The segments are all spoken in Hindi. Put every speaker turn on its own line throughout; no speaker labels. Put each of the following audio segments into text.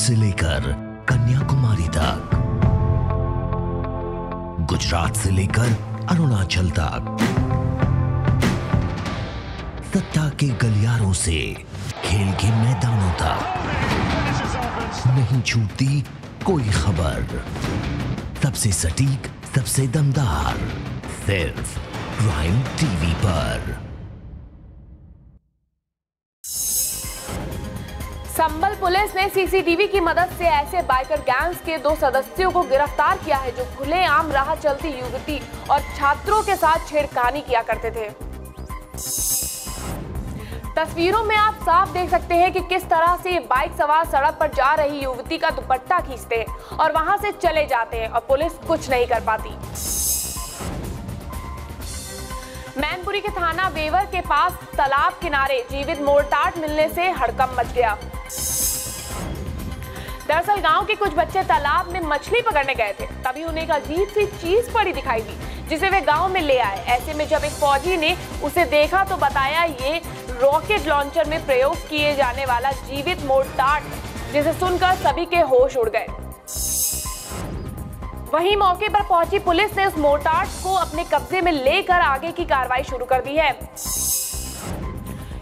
से लेकर कन्याकुमारी तक, गुजरात से लेकर अरुणाचल तक, सत्ता के गलियारों से खेल के मैदानों तक, नहीं छूटती कोई खबर। सबसे सटीक, सबसे दमदार, सिर्फ प्राइम टीवी पर।
संभल पुलिस ने सीसीटीवी की मदद से ऐसे बाइकर गैंग्स के 2 सदस्यों को गिरफ्तार किया है जो खुलेआम राह चलती युवती और छात्रों के साथ छेड़खानी किया करते थे। तस्वीरों में आप साफ देख सकते हैं कि किस तरह से बाइक सवार सड़क पर जा रही युवती का दुपट्टा खींचते हैं और वहां से चले जाते हैं और पुलिस कुछ नहीं कर पाती। मैनपुरी के थाना वेवर के पास तालाब किनारे जीवित मोर्टार मिलने से हड़कंप मच गया। दरअसल गांव के कुछ बच्चे तालाब में मछली पकड़ने गए थे, तभी उन्हें एक अजीब सी चीज पड़ी दिखाई दी जिसे वे गांव में ले आए। ऐसे में जब एक फौजी ने उसे देखा तो बताया ये रॉकेट लॉन्चर में प्रयोग किए जाने वाला जीवित मोर्टार, जिसे सुनकर सभी के होश उड़ गए। वहीं मौके पर पहुंची पुलिस ने उस मोर्टार को अपने कब्जे में लेकर आगे की कार्रवाई शुरू कर दी है।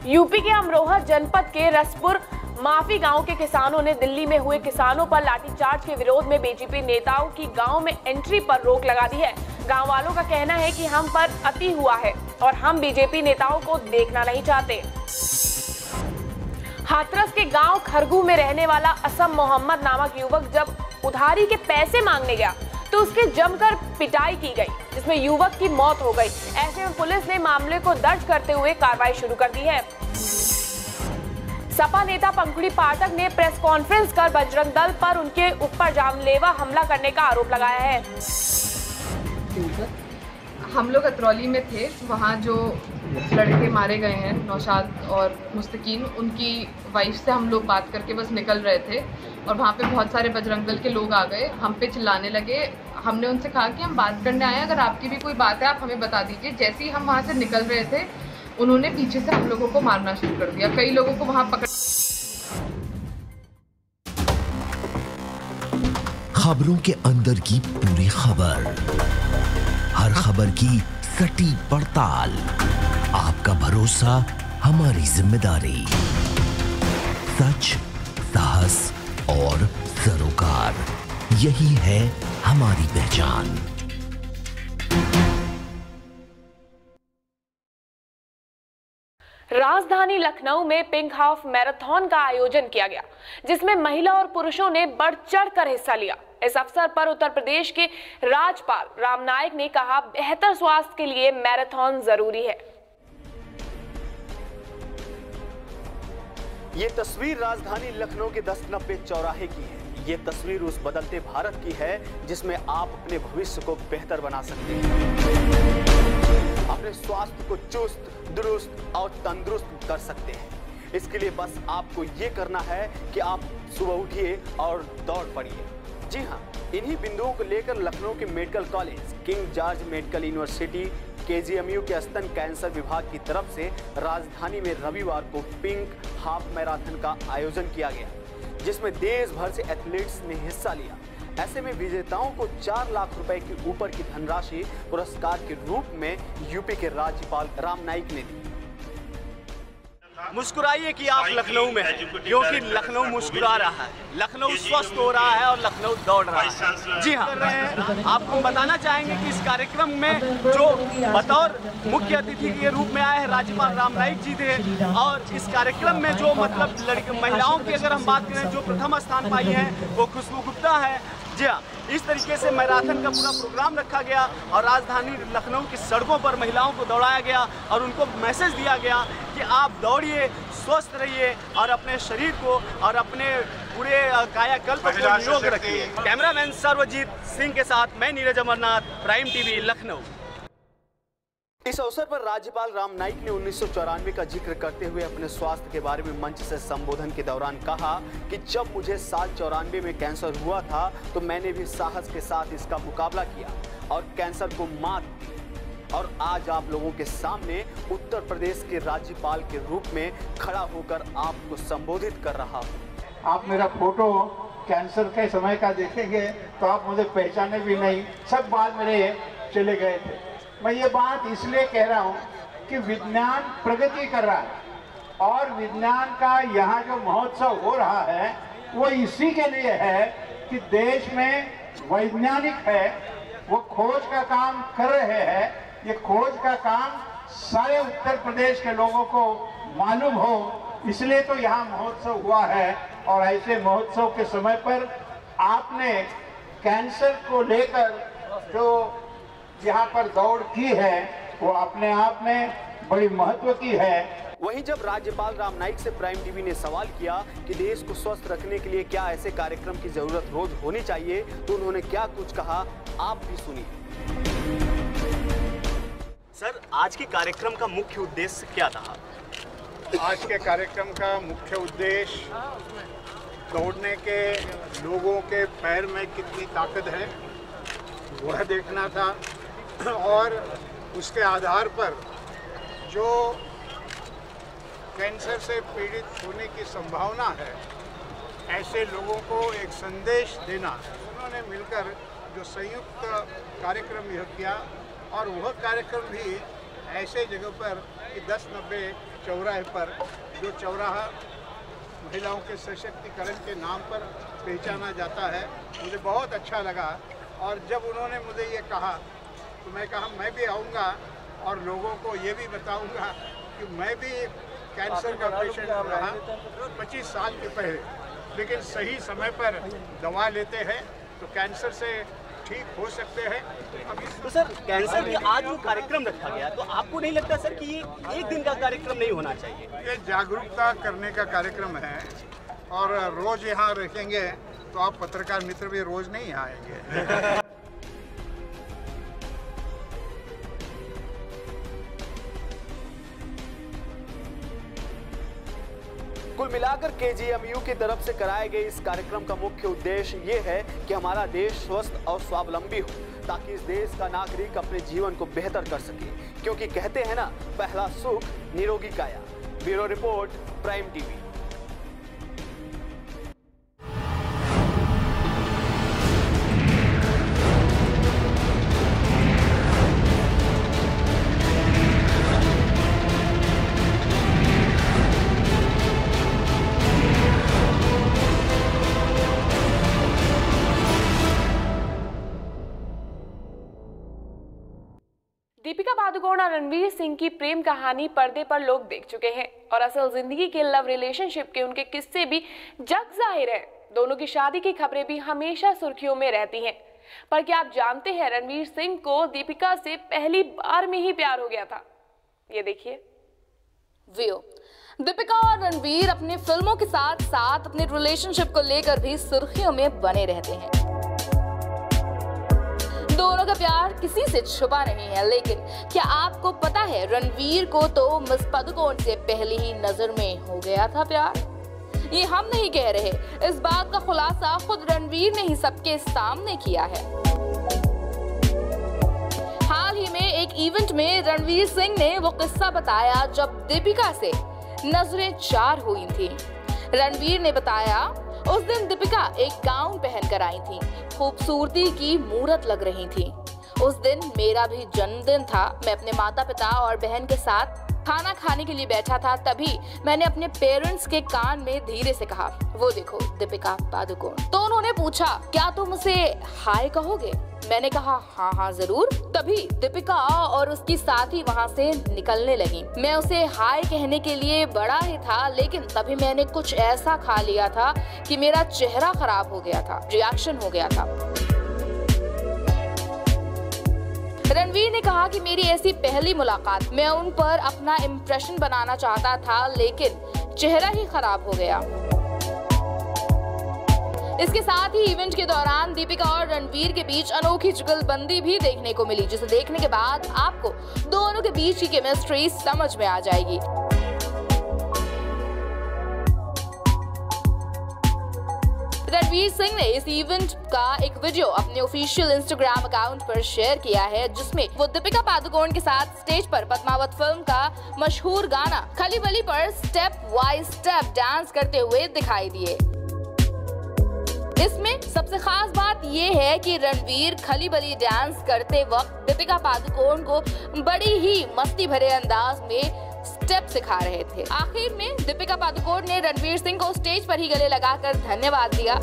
यूपी के अमरोहा जनपद के रसपुर माफी गांव के किसानों ने दिल्ली में हुए किसानों पर लाठीचार्ज के विरोध में बीजेपी नेताओं की गांव में एंट्री पर रोक लगा दी है। गांव वालों का कहना है कि हम पर अति हुआ है और हम बीजेपी नेताओं को देखना नहीं चाहते। हाथरस के गांव खरगू में रहने वाला असम मोहम्मद नामक युवक जब उधारी के पैसे मांगने गया तो उसके जमकर पिटाई की गई, जिसमें युवक की मौत हो गई। ऐसे में पुलिस ने मामले को दर्ज करते हुए कार्रवाई शुरू कर दी है। सपा नेता पंखुड़ी पाठक ने प्रेस कॉन्फ्रेंस कर बजरंग दल पर उनके ऊपर जानलेवा हमला करने का आरोप लगाया है।
हम लोग अतरौली में थे, वहाँ जो लड़के मारे गए हैं नौशाद और मुस्तकीन, उनकी वाइफ से हम लोग बात करके बस निकल रहे थे और वहाँ पे बहुत सारे बजरंग दल के लोग आ गए, हम पे चिल्लाने लगे। हमने उनसे कहा कि हम बात करने आए हैं, अगर आपकी भी कोई बात है आप हमें बता दीजिए। जैसे ही हम वहाँ से निकल रहे थे उन्होंने पीछे से हम लोगों को मारना शुरू कर दिया। कई लोगों को वहाँ पकड़।
खबरों के अंदर की पूरी खबर, हर खबर की सटीक पड़ताल, आपका भरोसा हमारी जिम्मेदारी। सच, साहस और सरोकार, यही है हमारी पहचान।
राजधानी लखनऊ में पिंक हाफ मैराथन का आयोजन किया गया, जिसमें महिला और पुरुषों ने बढ़ चढ़कर हिस्सा लिया। इस अवसर पर उत्तर प्रदेश के राज्यपाल राम नाईक ने कहा, बेहतर स्वास्थ्य के लिए मैराथन जरूरी है।
ये तस्वीर राजधानी लखनऊ के 10-90 चौराहे की है। ये तस्वीर उस बदलते भारत की है जिसमें आप अपने भविष्य को बेहतर बना सकते हैं, अपने स्वास्थ्य को चुस्त, दुरुस्त और तंदुरुस्त कर सकते हैं। इसके लिए बस आपको ये करना है कि आप सुबह उठिए और दौड़ पड़िए। जी हाँ, इन्हीं बिंदुओं को लेकर लखनऊ के medical college, king George medical university, KGMU के स्तन कैंसर विभाग की तरफ से राजधानी में रविवार को पिंक हाफ मैराथन का आयोजन किया गया, जिसमें देश भर से एथलीट्स ने हिस्सा लिया। ऐसे में विजेताओं को 4 लाख रुपए के ऊपर की धनराशि पुरस्कार के रूप में यूपी के राज्यपाल राम नाईक ने दी। मुस्कुराइए कि आप लखनऊ में हैं, क्योंकि लखनऊ मुस्कुरा रहा है, लखनऊ स्वस्थ हो रहा है और लखनऊ दौड़ रहा है। जी हाँ, आपको बताना चाहेंगे कि इस कार्यक्रम में जो बतौर मुख्य अतिथि के रूप में आए हैं राज्यपाल राम नाईक जी थे, और इस कार्यक्रम में जो मतलब महिलाओं की अगर हम बात करें, जो प्रथम स्थान पाई है वो खुशबू गुप्ता है। जी हाँ, इस तरीके से मैराथन का पूरा प्रोग्राम रखा गया और राजधानी लखनऊ की सड़कों पर महिलाओं को दौड़ाया गया और उनको मैसेज दिया गया कि आप दौड़िए, स्वस्थ रहिए और अपने शरीर को और अपने पूरे कायाकल्प को निरोग रखिए। कैमरामैन सर्वजीत सिंह के साथ मैं नीरज अमरनाथ, प्राइम टीवी लखनऊ। इस अवसर पर राज्यपाल राम नाईक ने 1994 का जिक्र करते हुए अपने स्वास्थ्य के बारे में मंच से संबोधन के दौरान कहा कि जब मुझे साल 94 में कैंसर हुआ था तो मैंने भी साहस के साथ इसका मुकाबला किया और कैंसर को मात दी, और आज आप लोगों के सामने उत्तर प्रदेश के राज्यपाल के रूप में खड़ा होकर आपको संबोधित कर रहा हूँ।
आप मेरा फोटो कैंसर के समय का देखेंगे तो आप मुझे पहचाने भी नहीं, सब बाल मेरे चले गए थे। मैं ये बात इसलिए कह रहा हूँ कि विज्ञान प्रगति कर रहा है और विज्ञान का यहाँ जो महोत्सव हो रहा है वो इसी के लिए है कि देश में वैज्ञानिक है, वो खोज का काम कर रहे हैं। ये खोज का काम सारे उत्तर प्रदेश के लोगों को मालूम हो, इसलिए तो यहाँ महोत्सव हुआ है। और ऐसे महोत्सव के समय पर आपने कैंसर को लेकर जो यहाँ पर दौड़ की है वो अपने आप में बड़ी महत्व की है।
वहीं जब राज्यपाल राम नाईक से प्राइम टीवी ने सवाल किया कि देश को स्वस्थ रखने के लिए क्या ऐसे कार्यक्रम की जरूरत रोज होनी चाहिए, तो उन्होंने क्या कुछ कहा, आप भी सुनिए। सर, आज के कार्यक्रम का मुख्य उद्देश्य क्या था?
आज के कार्यक्रम का मुख्य उद्देश्य दौड़ने के लोगों के पैर में कितनी ताकत है वह देखना था और उसके आधार पर जो कैंसर से पीड़ित होने की संभावना है ऐसे लोगों को एक संदेश देना। उन्होंने मिलकर जो संयुक्त कार्यक्रम यह किया और वह कार्यक्रम भी ऐसे जगह पर कि 10-90 चौराहे पर, जो चौराहा महिलाओं के सशक्तिकरण के नाम पर पहचाना जाता है, मुझे बहुत अच्छा लगा। और जब उन्होंने मुझे ये कहा तो मैं कहा मैं भी आऊँगा और लोगों को ये भी बताऊँगा कि मैं भी कैंसर का पेशेंट रहा 25 साल के पहले, लेकिन सही समय पर दवा लेते हैं तो कैंसर से ठीक हो सकते हैं।
तो सर, कैंसर के आज जो कार्यक्रम रखा गया, तो आपको नहीं लगता सर कि ये एक दिन का कार्यक्रम नहीं होना चाहिए?
ये जागरूकता करने का कार्यक्रम है और रोज यहाँ रखेंगे तो आप पत्रकार मित्र भी रोज नहीं आएंगे।
कुल मिलाकर KGMU की तरफ से कराए गए इस कार्यक्रम का मुख्य उद्देश्य ये है कि हमारा देश स्वस्थ और स्वावलंबी हो, ताकि इस देश का नागरिक अपने जीवन को बेहतर कर सके, क्योंकि कहते हैं ना, पहला सुख निरोगी काया। Bureau report, prime TV.
Deepika Padukone और रणवीर सिंह की प्रेम कहानी पर्दे पर लोग देख चुके हैं और असल जिंदगी के लव रिलेशनशिप के उनके किस्से भी जग जाहिर है। दोनों की शादी की खबरें भी हमेशा सुर्खियों में रहती हैं। पर क्या आप जानते हैं, रणवीर सिंह को दीपिका से पहली बार में ही प्यार हो गया था? ये देखिए व्यू। दीपिका और रणवीर अपनी फिल्मों के साथ साथ अपने रिलेशनशिप को लेकर भी सुर्खियों में बने रहते हैं। दोनों का प्यार किसी से छुपा नहीं है, लेकिन क्या आपको पता है, रणवीर को तो मिस पादुकोण से पहले ही नजर में हो गया था प्यार। ये हम नहीं कह रहे, इस बात का खुलासा खुद रणवीर ने ही सबके सामने किया है। हाल ही में एक इवेंट में रणवीर सिंह ने वो किस्सा बताया जब दीपिका से नजरें चार हुई थी। रणवीर ने बताया, उस दिन दीपिका एक गाउन पहनकर आई थी, खूबसूरती की मूरत लग रही थी। उस दिन मेरा भी जन्मदिन था। मैं अपने माता पिता और बहन के साथ खाना खाने के लिए बैठा था, तभी मैंने अपने पेरेंट्स के कान में धीरे से कहा, वो देखो दीपिका पादुकोण। तो उन्होंने पूछा, क्या तुम उसे हाय कहोगे? मैंने कहा हाँ हाँ जरूर। तभी दीपिका और उसकी साथी वहाँ से निकलने लगी। मैं उसे हाय कहने के लिए बढ़ा ही था, लेकिन तभी मैंने कुछ ऐसा खा लिया था कि मेरा चेहरा खराब हो गया था, रिएक्शन हो गया था। रणवीर ने कहा कि मेरी ऐसी पहली मुलाकात, मैं उन पर अपना इम्प्रेशन बनाना चाहता था, लेकिन चेहरा ही खराब हो गया। इसके साथ ही इवेंट के दौरान दीपिका और रणवीर के बीच अनोखी जुगलबंदी भी देखने को मिली, जिसे देखने के बाद आपको दोनों के बीच की केमिस्ट्री समझ में आ जाएगी। रणवीर सिंह ने इस इवेंट का एक वीडियो अपने ऑफिशियल इंस्टाग्राम अकाउंट पर शेयर किया है, जिसमें वो दीपिका पादुकोण के साथ स्टेज पर पद्मावत फिल्म का मशहूर गाना खली बली पर स्टेप बाय स्टेप डांस करते हुए दिखाई दिए।
इसमें सबसे खास बात ये है कि रणवीर खली बली डांस करते वक्त दीपिका पादुकोण को बड़ी ही मस्ती भरे अंदाज में स्टेप सिखा रहे थे। आखिर में दीपिका पादुकोण ने रणवीर सिंह को स्टेज पर ही गले लगाकर धन्यवाद दिया।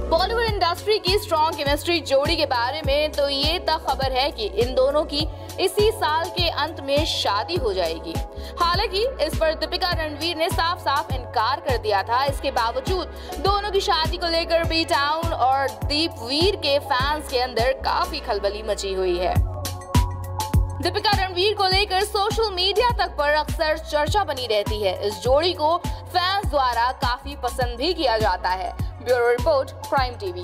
बॉलीवुड इंडस्ट्री की स्ट्रॉन्ग केमिस्ट्री जोड़ी के बारे में तो ये तक खबर है कि इन दोनों की इसी साल के अंत में शादी हो जाएगी। हालांकि इस पर दीपिका रणवीर ने साफ साफ इनकार कर दिया था। इसके बावजूद दोनों की शादी को लेकर बी टाउन और दीपवीर के फैंस के अंदर काफी खलबली मची हुई है। दीपिका रणवीर को लेकर सोशल मीडिया तक पर अक्सर चर्चा बनी रहती है। इस जोड़ी को फैंस द्वारा काफी पसंद भी किया जाता है। Bureau report, prime TV.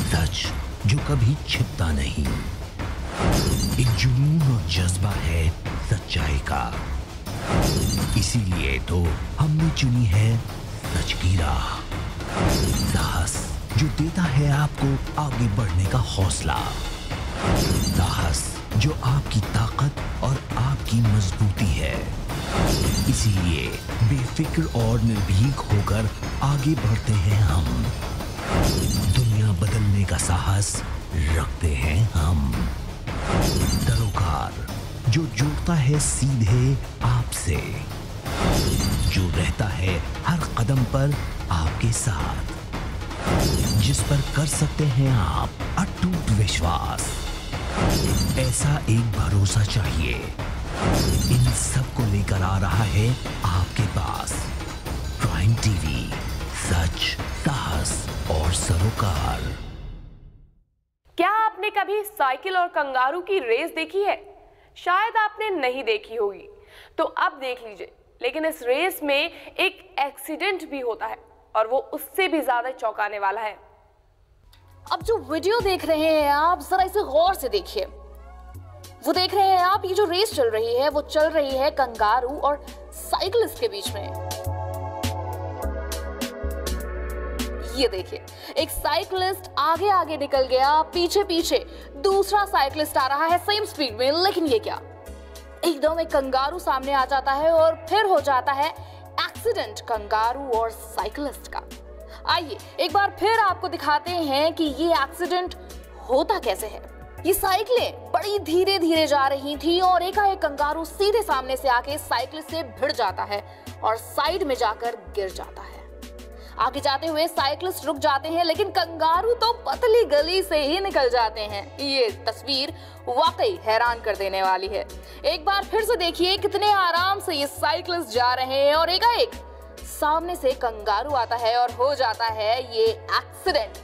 सच जो कभी छिपता नहीं, एक जुनून और जज्बा है सच्चाई का। इसीलिए तो हमने चुनी है सच की राह। साहस जो देता है आपको आगे बढ़ने का हौसला, साहस जो आपकी ताकत और आपकी मजबूती है। इसीलिए बेफिक्र और निर्भीक होकर आगे बढ़ते हैं हम। दुनिया बदलने का साहस रखते हैं हम। सरोकार जो जुड़ता है सीधे आपसे, जो रहता है हर कदम पर आपके साथ, जिस पर कर सकते हैं आप अटूट विश्वास। ऐसा एक भरोसा चाहिए। इन सब को लेकर आ रहा है आपके पास प्राइम टीवी, सच, साहस और सरोकार।
क्या आपने कभी साइकिल और कंगारू की रेस देखी है? शायद आपने नहीं देखी होगी, तो अब देख लीजिए। लेकिन इस रेस में एक एक्सीडेंट भी होता है और वो उससे भी ज्यादा चौंकाने वाला है।
अब जो वीडियो देख रहे हैं आप, जरा इसे गौर से देखिए। वो देख रहे हैं आप, ये जो रेस चल रही है वो चल रही है कंगारू और साइकिलिस्ट के बीच में। ये देखिए, एक साइकिलिस्ट आगे आगे निकल गया, पीछे पीछे दूसरा साइकिलिस्ट आ रहा है सेम स्पीड में। लेकिन ये क्या, एकदम एक कंगारू सामने आ जाता है और फिर हो जाता है एक्सीडेंट कंगारू और साइकिलिस्ट का। आइए एक बार फिर आपको दिखाते हैं कि ये एक्सीडेंट होता कैसे है। ये साइकिलें बड़ी धीरे धीरे जा रही थी और एकाएक कंगारू सीधे सामने से आके साइकिलिस्ट से भिड़ जाता है और साइड में जाकर गिर जाता है। आगे जाते हुए साइकिलिस्ट रुक जाते हैं, लेकिन कंगारू तो पतली गली से ही निकल जाते हैं। ये तस्वीर वाकई हैरान कर देने वाली है। एक बार फिर से देखिए कितने आराम से ये साइकिलिस्ट जा रहे हैं और एकाएक सामने से कंगारू आता है और हो जाता है ये एक्सीडेंट।